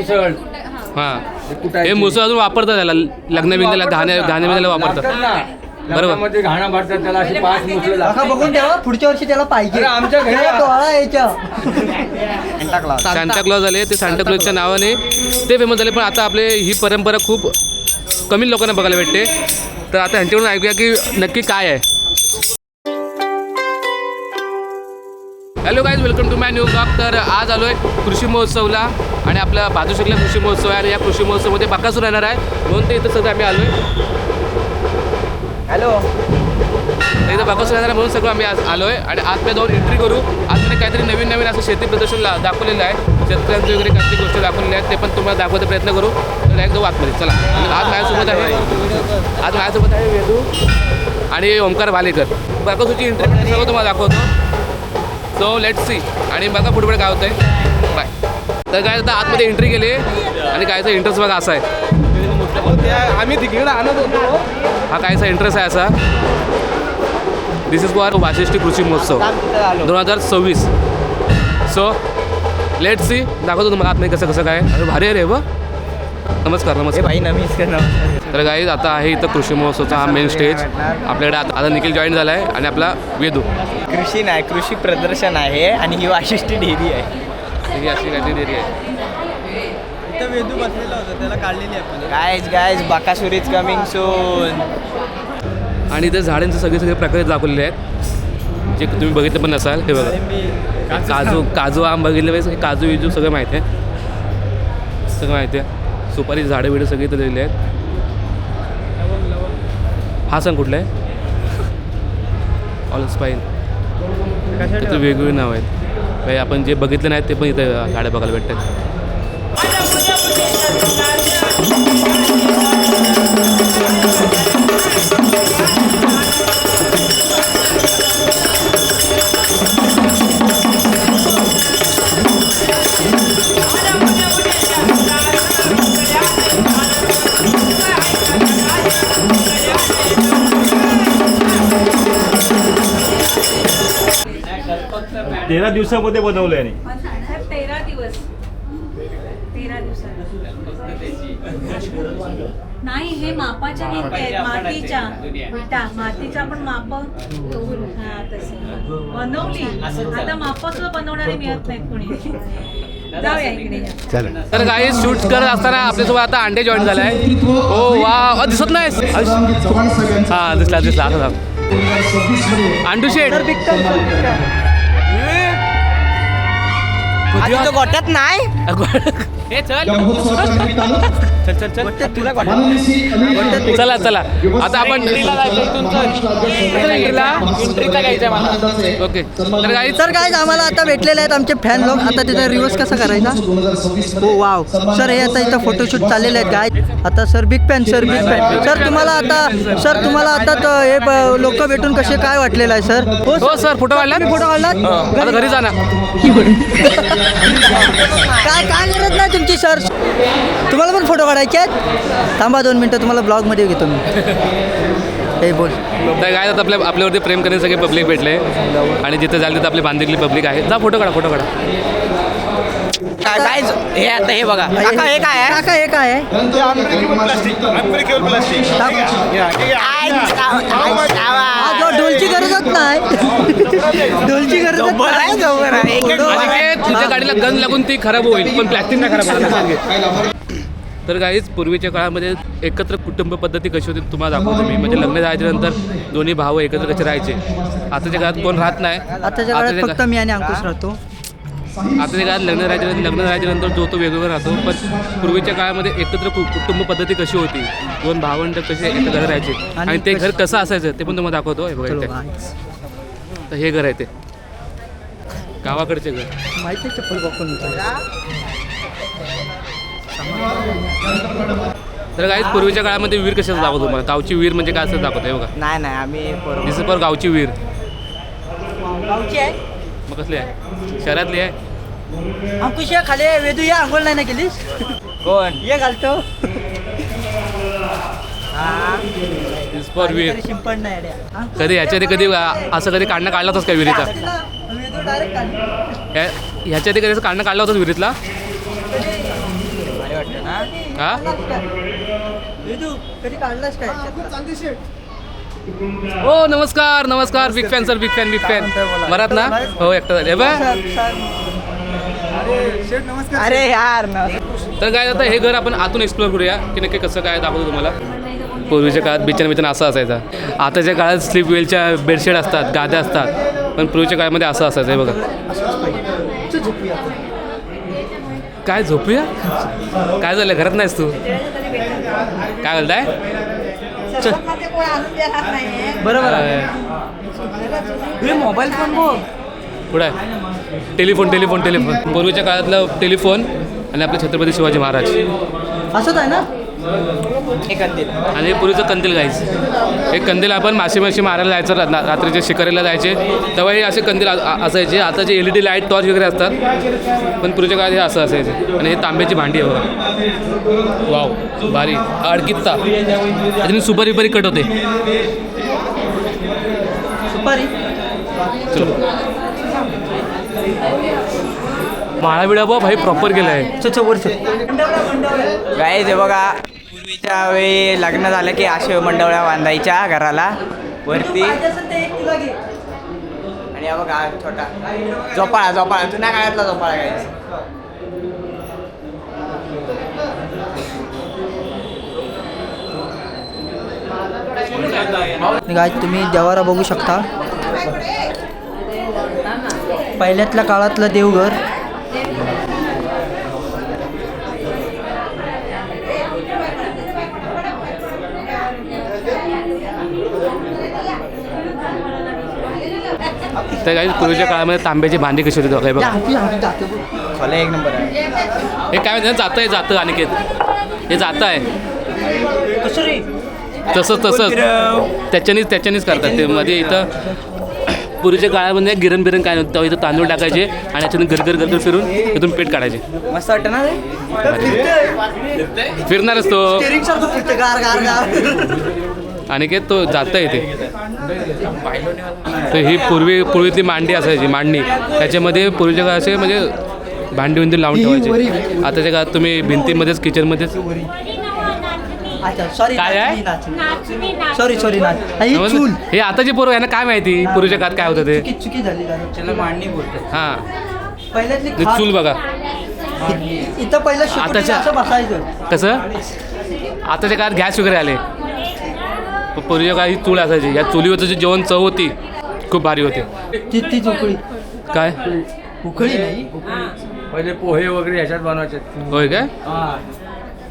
मुसळ. हां हे मुसळ अजून वापरतात त्याला लग्न बिंदाला घाणे बिंदाला वापरतात. बरोबर मध्ये घाणा भरतात त्याला अशी 5 मुसळ लागतात. बघून ठेवा पुढच्या वर्षी त्याला पाहिजे. आमच्या घरी सांताक्लॉज आले ते सांताक्लॉजच्या नावाने ते फेमस झाले. पण आता आपले ही परंपरा खूप कमी लोकांना बघायला भेटते. तर आता ह्यांच्याकडून ऐकूया की नक्की काय आहे. Hello guys, welcome to my new blog. तर आज आलो आहे कृषी महोत्सवला आणि आपला बहादूरशेखला कृषी महोत्सव आहे आणि या कृषी महोत्सवामध्ये बकासूर येणार आहे म्हणून ते इथं सगळं आम्ही आलो आहे. हॅलो इथं बकासूर येणार आहे म्हणून सगळं आम्ही आज आलो आहे आणि आतमध्ये जाऊन एंट्री करू. आतमध्ये काहीतरी नवीन असं शेती प्रदर्शन दाखवलेलं आहे. शेतकऱ्यांची वगैरे काही गोष्टी दाखवलेल्या आहेत ते पण तुम्हाला दाखवायचा प्रयत्न करू. तर डायरेक्ट जाऊ आतमध्ये. चला. आज माझ्यासोबत आहे वेदू आणि ओमकार भालेकर. बकासूरची एंट्री सगळं तुम्हाला दाखवतो. सो लेट्स सी आणि बघा पुढे काय होतं आहे. बाय. तर काय आता आतमध्ये एंट्री केली आणि कायचा इंटरेस्ट बघा असा आहे. आम्ही तिकडे आणत होतो. हा कायचा इंटरेस्ट आहे असा. दिस इज फॉर वाशिष्ठी कृषी महोत्सव 2026. सो लेट्स सी दाखवतो तुम्हाला आतमध्ये कसं काय. अरे भारी आहे रे व. नमस्कार भाई नमस्कार. तर गाईज आता आहे इथं कृषी महोत्सवचा हा मेन स्टेज. आपल्याकडे आता निखिल जॉईन झाला आहे आणि आपला वेदू. कृषी नाही कृषी प्रदर्शन आहे आणि ही वाशिष्ठी डेअरी आहे. ही अशी काहीतरी डेअरी आहे. वेदू बसलेला होता त्याला काढलेली आपण. Guys Bakasur is coming soon. आणि इथे झाडांचे सगळे प्रकार दाखवलेले आहेत जे तुम्ही बघितलं पण नसाल. हे बघा काजू आम बघितले पाहिजे. काजू विजू सगळं माहिती आहे. सगळं माहिती आहे. सुपारी झाडं बिडं सगळे इथं दिलेले आहेत. हा सण कुठला आहे. ऑलस्पाईन. इथे वेगवेगळी नाव आहेत. काही आपण जे बघितलं नाहीत ते पण इथं झाडं बघायला भेटतात. तेरा दिवसामध्ये बनवलं आहे. 13 दिवस नाही. हे मापाच्या विटा आहेत. मातीच्या पण माप बनवली. आता माप सुद्धा बनवणारे मिळत नाहीत कोणी. जाऊया इकडे. तर काही शूट करत असताना आपल्यासोबत आता अंडे जॉईन झाला आहे. ओ वा दिसत नाही. हां दिसला असं अंडू शेड. गोट्यात नाही. चला आता आपण ओके. तर काय आम्हाला आता भेटलेले आहेत आमचे फॅन लोक. आता त्याचा रिव्हर्स कसा करायचा. हो वाव सर. हे आता इथं फोटोशूट चाललेले आहेत गाय. आता सर बिग फॅन सर तुम्हाला आता हे लोक भेटून कसे काय वाटलेलं आहे सर. हो सर. फोटो काढला घरी जाणार. काय गरज नाही तुमची सर. तुम्हाला पण फोटो काढायचे आहेत. थांबा 2 मिनटं तुम्हाला ब्लॉगमध्ये घेतो मी. हे बोल. तर काय आता आपल्यावरती प्रेम करणे सगळे पब्लिक भेटले आणि जिथे जाईल तिथे आपली बांधिकली पब्लिक आहे. जा फोटो काढा. काय हे आता हे बघा. हे काय आहे. जो ढोलची गरजच नाही. तुझ्या गाडीला गन लागून ती खराब होईल पण प्लॅस्टिक नाही खराब होणार. तर काहीच पूर्वीच्या काळामध्ये एकत्र कुटुंब पद्धती कशी होती तुम्हाला दाखवतो मी. म्हणजे लग्न झाल्यानंतर दोन्ही भाऊ एकत्र कसे राहायचे. आताच्या काळात कोण राहत नाही. आताच्या काळात फक्त मी आणि अंकुश राहतो. आताच्या काळात लग्न झाल्यानंतर जो तो वेगवेगळा राहतो. पण पूर्वीच्या काळामध्ये एकत्र कुटुंब पद्धती कशी होती. 2 भावंड कसे एकत्र घर राहायचे आणि ते घर कसं असायचं ते पण तुम्हाला दाखवतो. हे बघा इथे. तर हे घर आहे ते गावाकडचे घर. माहिती आहे चप्पल बघून. तर काहीच पूर्वीच्या काळामध्ये विहीर कशाचं दाखवतो तुम्हाला. गावची विहीर म्हणजे काय असं दाखवतो. हे बघा. नाही आम्ही दिसत पर गावची विहीर. गावची आहे. मग कसली आहे. शहरातली आहे. अंकुश या खाली वेदू या आंघोळ नाही ना केलीस. कोण ये घालतो. फॉर विहीर. शिंपण नाही कधी ह्याच्या कधी असं कधी काढणं काढला होतास का विहिरीचा. ह्याच्या कधी असं काढणं काढला होतास विहिरीतला. वाटतं ना. हा कधी काढलास काय? हो नमस्कार नमस्कार big fan sir big fan बरात ना हो एकटा झाले बा. अरे यार ना. तर काय आता हे घर आपण आतून एक्सप्लोर करूया की नक्की कसं काय दाखवतो तुम्हाला. पूर्वीच्या काळात बिचन असं असायचा. आताच्या काळात स्लीपवेलच्या बेडशीट असतात गाद्या असतात पण पूर्वीच्या काळामध्ये असं असायचं. हे बघा काय झोपूया काय झालं घरात नाहीस तू काय बोलताय. बरोबर मोबाईल फोन बघ पुढे आहे टेलिफोन पूर्वीच्या काळातलं टेलिफोन आणि आपले छत्रपती शिवाजी महाराज असंच आहे ना. आणि हे पूर्वीचं कंदील गायचं. हे कंदील आपण मासे मारायला जायचं रात्रीच्या शिकारीला जायचे तेव्हा हे असे कंदील असायचे. आता जे LED लाईट टॉर्च वगैरे असतात पण पूर्वीच्या काळात हे असं असायचे. आणि हे तांब्याची भांडी आहे बघा. वाव भारी अडकित्ता त्याच्याने सुपारी कट होते. सुपारी माळा बिळा बा भाई प्रॉपर गेला आहे. वर्ष गाईज हे बघा पूर्वीच्या वेळी लग्न झालं की असे मंडवळ्या बांधायच्या घराला वरती. आणि हा बघा छोटा झोपाळा जुन्या काळातला झोपाळा गाईज. गाय तुम्ही देवारा बघू शकता. पहिल्यातल्या काळातलं देवघर. तर काही पूर्वीच्या काळामध्ये तांब्याची भांडी कशी होती काय बघा. खोला एक नंबर आहे. हे काय म्हणते जातं अनिकेत हे जातं आहे तसंच त्याच्यानेच करतात ते. मध्ये इथं पूर्वीच्या काळामध्ये गिरण काय नव्हतं इथं तांदूळ टाकायचे आणि याच्यातून घर फिरून इथून पेट काढायचे. मस्त वाटतं ना ते. फिरणारच तो अनिकेत तो जाता येते. तर ही पूर्वीतली मांडी असायची मांडणी त्याच्यामध्ये पूर्वीच्या काळाचे म्हणजे भांडी लावून ठेवायची. आताच्या काळात तुम्ही भिंतीमध्येच किचनमध्येच काय आहे सॉरी हे आताची पोरं यांना काय माहिती पूर्वीच्या काळात काय होतं ते. चुकी झाली. त्याला मांडणी बोलतात. हां पहिल्यातली ते चूल बघा इथं पहिलं आताच्या- असं बसायचं. कसं आताच्या काळात गॅस वगैरे आले पण पूर्वीच्या काळात ही चूल असायची. या चुलीवरचं जे जेवण चव होती खूप भारी होती. तीच उकळी काय उकळी नाही. पहिले पोहे वगैरे ह्याच्यात बनवायचे. होय काय हा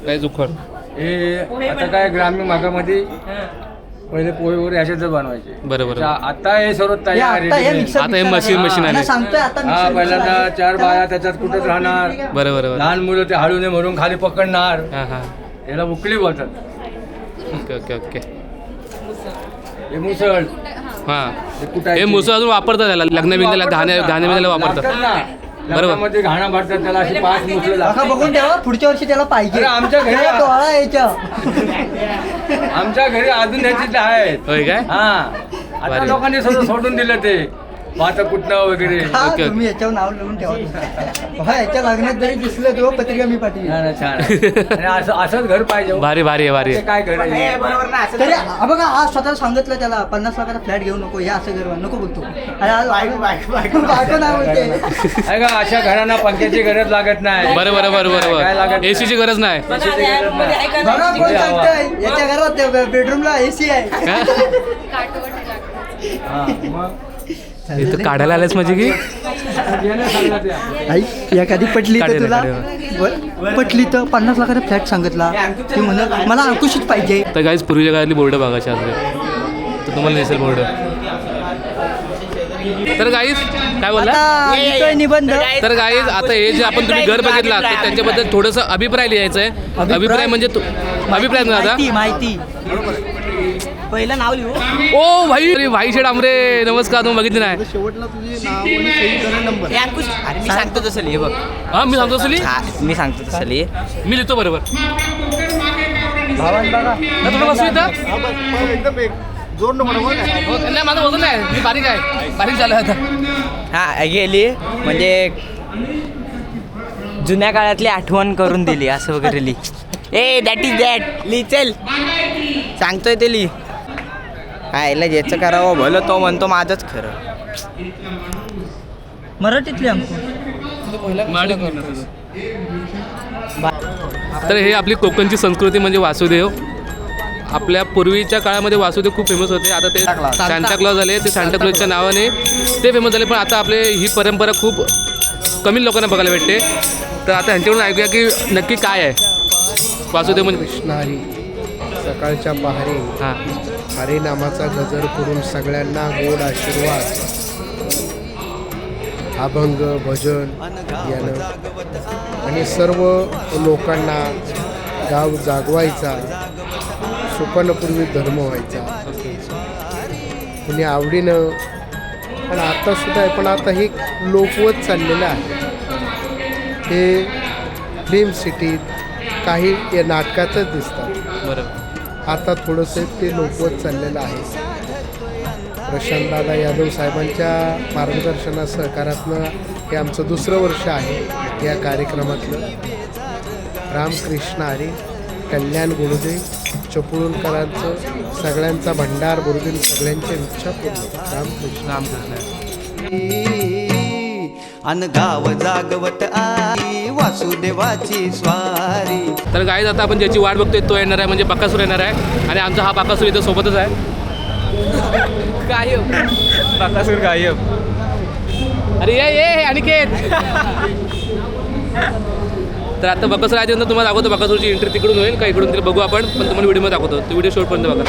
काय उखळ हे आता काय ग्रामीण भागामध्ये पहिले पोहे वगैरे ह्याच्यातच बनवायचे. बरोबर आता हे सर्व तयार आता हे मिक्सर आता हे मशीन आले. सांगतोय आता हा mixer पहिल्यांदा 4 बाया त्याच्यात कुठंच राहणार. बरोबर लहान मुलं ते हळूने म्हणून खाली पकडणार. हां याला उकळी बोलतात. ओके हे मुसळ हां हे कुठायची. हे मुसळ अजून वापरतात त्याला लग्न बिग्नाला घाणे वापरतात. बरोबर. लग्नामध्ये घाणा भरतात त्याला अशी 5 मुसळ काका बघून ठेवा पुढच्या वर्षी त्याला पाहिजे. अरे आमच्या घरी हे डोळा यायच्या. आमच्या घरी अजून ह्याचीच आहेत. होय काय हा आता भारी. लोकांनी सगळं सोडून दिलं ते वाचा कुटणं वगैरे. हा, ओके. तुम्ही याच्यावर नाव लिहून ठेवा. याच्या लग्नात जरी दिसलं तो पत्रिका मी पाठवी. छान आहे, छान आहे. आणि असंच घर पाहिजे. भारी आहे ते काय घर आहे? बरोबर ना असं तरी हा बघा आज स्वतः सांगितलं त्याला 50 लाखाचा फ्लॅट घेऊ नको हे असं घर नको बोलतो. आणि आज बायको नाही बोलते. आहे का अशा घरांना पंख्याची गरज लागत नाही. काय बरोबर लागत एसीची गरज नाही. बघा कोण सांगतंय याच्या घरात बेडरूमला AC आहे. हा, मग इथं काढायला आलेस म्हणजे की याने सांगला ते. आई एखादी पटली तर काढेल, तुला काढेल. पटली तर 50 लाखाचा फ्लॅट सांगितला ती म्हणत मला अंकुशित पाहिजे. तर काहीच पूर्वीच्या काळातली बोर्ड बघायची असते तर तुम्हाला दिसेल बोर्ड. तर गाईज काय बोलला आता येतोय निबंध. तर गाईज आता हे जे आपण तुम्ही घर बघितला तर त्याच्याबद्दल थोडंसं अभिप्राय लिहायचं आहे. अभिप्राय म्हणजे अभिप्राय ना आता माहिती पहिलं नाव लिहू. ओ भाई अरे भाई शेड आमरे नमस्कार. तुम्ही बघितली नाही शेवटला तुझे नाव आणि सही करा नंबर. हे अंकुश अरे मी सांगतो तसं लिहि बघ. हां मी सांगतो असली हा मी सांगतो तसं लिहि. मी लिहितो बरोबर. भावान बघा तर तुला बसू इथं एकदम जोड नको हो, नाही माझं वजन नाही मी बारीक आहे बारीक झालं आता. हा गेली म्हणजे जुन्या काळातली आठवण करून दिली असं वगैरे ली. ए दॅट इज दॅट ली चल सांगतोय ते ली. आयला ज्याचं करावं भलं तो म्हणतो माझंच खरं. मराठीतली आमची तर हे आपली कोकणची संस्कृती म्हणजे वासुदेव. आपल्या पूर्वीच्या काळामध्ये वासुदेव खूप फेमस होते. आता ते सांताक्लॉज झाले, ते सांताक्लॉजच्या नावाने ते फेमस झाले. पण आता आपले ही परंपरा खूप कमी लोकांना बघायला भेटते. तर आता ह्यांच्याकडून ऐकूया की नक्की काय आहे वासुदेव म्हणजे. कृष्णारी सकाळच्या पहारी हां हरे नामाचा गजर करून सगळ्यांना गोड आशीर्वाद, अभंग भजन यानं आणि सर्व लोकांना गाव जागवायचा, सुपर्णपूर्वी धर्म व्हायचा कुणी आवडीनं. पण आता सुद्धा आहे, पण आता हे लोकवत चाललेलं आहे. हे फिल्म सिटीत काही या नाटकातच दिसतात. बरोबर. आता थोडंसं ते लोकवत चाललेलं आहे. प्रशांतदादा यादव साहेबांच्या मार्गदर्शना सहकारातनं हे आमचं दुसरं वर्ष आहे या कार्यक्रमातलं. रामकृष्ण हरी, कल्याण गुरुदेव, चपळूणकरांचं सगळ्यांचा भंडार गुरुदेव, सगळ्यांच्या इच्छा पूर्ण. रामकृष्ण अन गाव जागवत आई वासुदेवाची स्वारी. तर गाईज आता आपण ज्याची वाट बघतोय तो येणार आहे म्हणजे बकासूर येणार आहे. आणि आमचा हा बकासूर इथं सोबतच आहे. गायब बकासूर गायब. अरे ये अनिकेत. तर आता बकासूर आहे नंतर तुम्हाला दाखवतो. बकासूरची एंट्री तिकडून होईल का इकडून, तिला बघू आपण. पण तुम्हाला व्हिडिओमध्ये दाखवतो. तो व्हिडिओ शेवटपर्यंत बघा.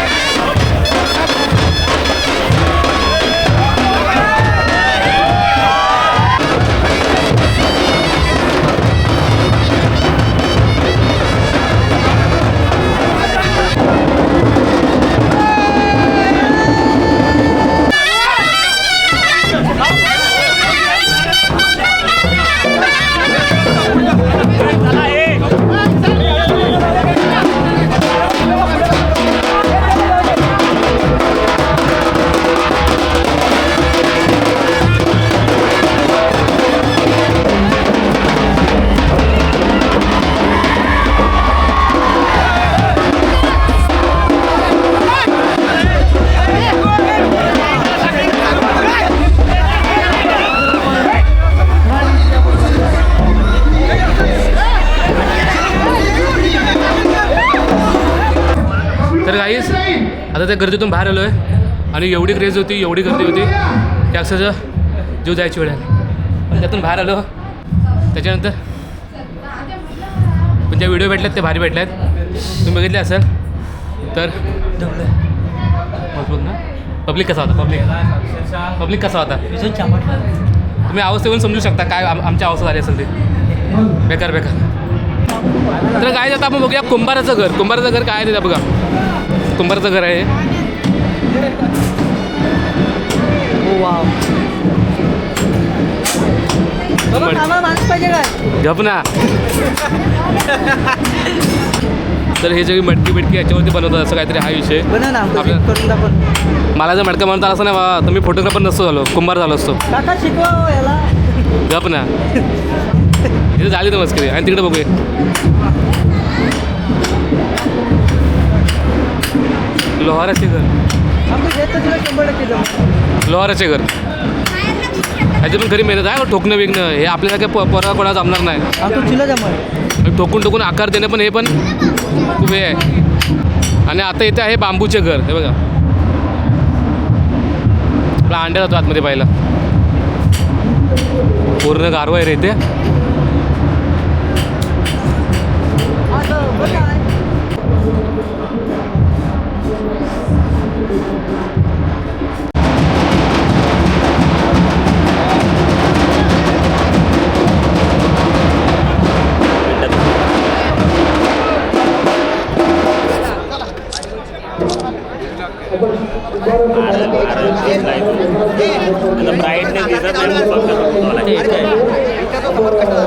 तर गाईस आता त्या गर्दीतून बाहेर आलो आहे आणि एवढी क्रेज होती, एवढी गर्दी होती की अक्षरशः जीव जायची वेळ आली. पण त्यातून बाहेर आलो. त्याच्यानंतर पण ज्या व्हिडिओ भेटल्यात ते भारी भेटल्यात. तुम्ही बघितले असेल तर. ना पब्लिक कसा होता, पब्लिक कसा होता तुम्ही अवस्थेवरून समजू शकता काय आमच्या अवस्था झाली असेल ती. बेकार. तर काय आता आपण बघूया कुंभाराचं घर. कुंभाराचं घर काय आहे ते बघा. कुंभाराचं घर आहे. माणूस पाहिजे काय गप ना. तर हे जे मटकी याच्यावरती बनवतात असं काहीतरी हा विषय. बनव ना आपल्या- करून दाखव. मला जर मटका बनवता असं ना तर मी फोटोग्राफर नसतो झालो, कुंभार झालो असतो. काका शिकवा हो याला. गप ना. इथे झाली तर मस्करी. आणि तिकडे बघूया लोहाराचे घर. आमचं शेत तर तुला 100% जमतं. लोहाराचे घर ह्याची पण खरी मेहनत आहे. ठोकणं विकणं हे आपल्याला काय पोरा कोणा जमणार नाही. आमचं तुला जमलं. ठोकून आकार देणं पण हे पण खूप हे आहे. आणि आता इथे आहे बांबूचे घर. हे बघा आपला अंड्या जातो आतमध्ये पाहिला. पूर्ण गारवा आहे रे इथे. ब्राईटनेस दिसत नाही फक्त वाटत